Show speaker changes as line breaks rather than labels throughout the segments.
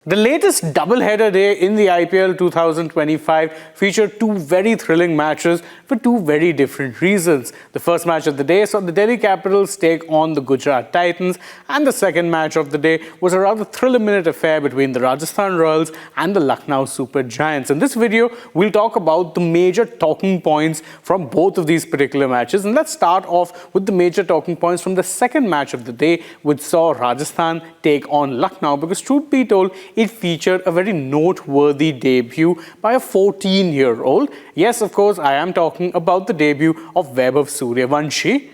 The latest doubleheader day in the IPL 2025 featured two very thrilling matches for two very different reasons. The first match of the day saw the Delhi Capitals take on the Gujarat Titans, and the second match of the day was a rather thrill-a-minute affair between the Rajasthan Royals and the Lucknow Super Giants. In this video, we'll talk about the major talking points from both of these particular matches. And let's start off with the major talking points from the second match of the day, which saw Rajasthan take on Lucknow, because truth be told, it featured a very noteworthy debut by a 14-year-old. Yes, of course, I am talking about the debut of Vaibhav Suryavanshi.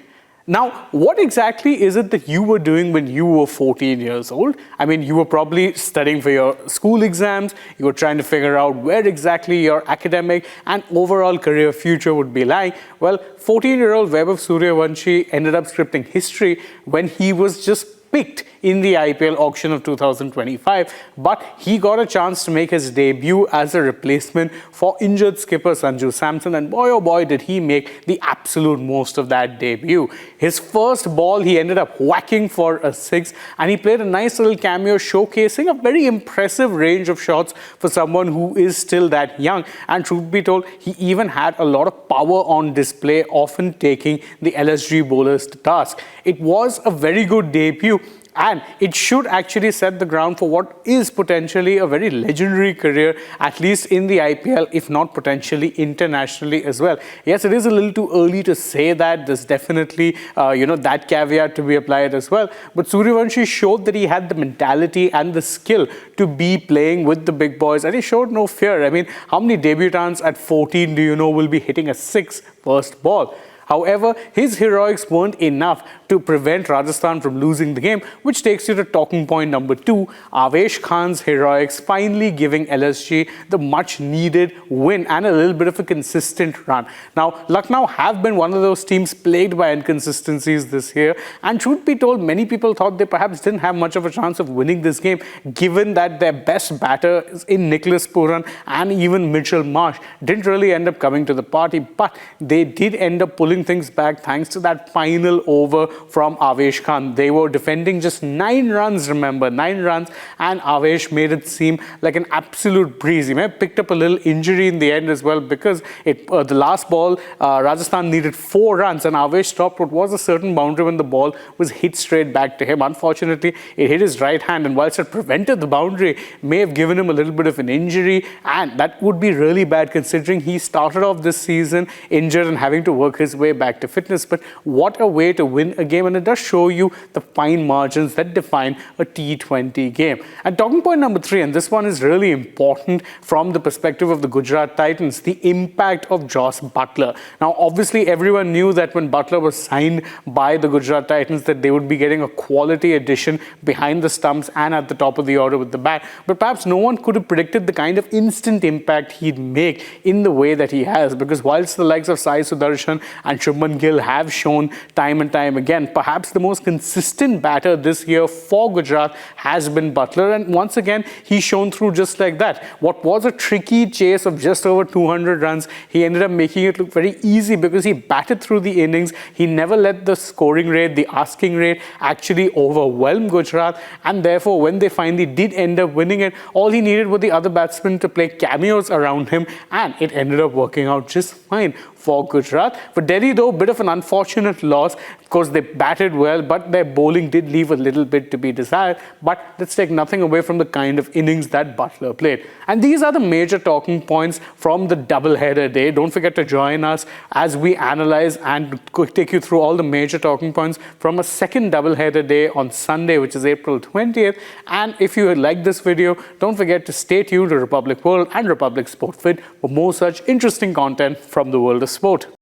Now, what exactly is it that you were doing when you were 14 years old? I mean, you were probably studying for your school exams, you were trying to figure out where exactly your academic and overall career future would be lying. Well, 14-year-old Vaibhav Suryavanshi ended up scripting history when he was just picked in the IPL auction of 2025, but he got a chance to make his debut as a replacement for injured skipper Sanju Samson, and boy oh boy did he make the absolute most of that debut. His first ball he ended up whacking for a six, and he played a nice little cameo showcasing a very impressive range of shots for someone who is still that young. And truth be told, he even had a lot of power on display, often taking the LSG bowlers to task. It was a very good debut, and it should actually set the ground for what is potentially a very legendary career, at least in the IPL, if not potentially internationally as well. Yes, it is a little too early to say that. There's definitely, that caveat to be applied as well. But Suryavanshi showed that he had the mentality and the skill to be playing with the big boys, and he showed no fear. I mean, how many debutants at 14 do you know will be hitting a six first ball? However, his heroics weren't enough to prevent Rajasthan from losing the game, which takes you to talking point number two, Avesh Khan's heroics finally giving LSG the much-needed win and a little bit of a consistent run. Now, Lucknow have been one of those teams plagued by inconsistencies this year, and truth be told, many people thought they perhaps didn't have much of a chance of winning this game, given that their best batter in Nicholas Pooran and even Mitchell Marsh didn't really end up coming to the party, but they did end up pulling things back thanks to that final over from Avesh Khan. They were defending just 9 runs, remember, 9 runs, and Avesh made it seem like an absolute breeze. He may have picked up a little injury in the end as well, because the last ball, Rajasthan needed 4 runs, and Avesh stopped what was a certain boundary when the ball was hit straight back to him. Unfortunately, it hit his right hand, and whilst it prevented the boundary, may have given him a little bit of an injury, and that would be really bad considering he started off this season injured and having to work his way back to fitness. But what a way to win a game, and it does show you the fine margins that define a T20 game. And talking point number 3, and this one is really important from the perspective of the Gujarat Titans, the impact of Jos Buttler. Now, obviously, everyone knew that when Buttler was signed by the Gujarat Titans that they would be getting a quality addition behind the stumps and at the top of the order with the bat. But perhaps no one could have predicted the kind of instant impact he'd make in the way that he has, because whilst the likes of Sai Sudarshan and Shubman Gill have shown time and time again, perhaps the most consistent batter this year for Gujarat has been Buttler, and once again he's shown through just like that. What was a tricky chase of just over 200 runs, he ended up making it look very easy because he batted through the innings. He never let the scoring rate, the asking rate, actually overwhelm Gujarat, and therefore when they finally did end up winning it, all he needed were the other batsmen to play cameos around him, and it ended up working out just fine for Gujarat. For Delhi, though, a bit of an unfortunate loss. Of course, they batted well, but their bowling did leave a little bit to be desired. But let's take nothing away from the kind of innings that Buttler played. And these are the major talking points from the doubleheader day. Don't forget to join us as we analyze and take you through all the major talking points from a second doubleheader day on Sunday, which is April 20th. And if you like this video, don't forget to stay tuned to Republic World and Republic Sport Fit for more such interesting content from the world of sport.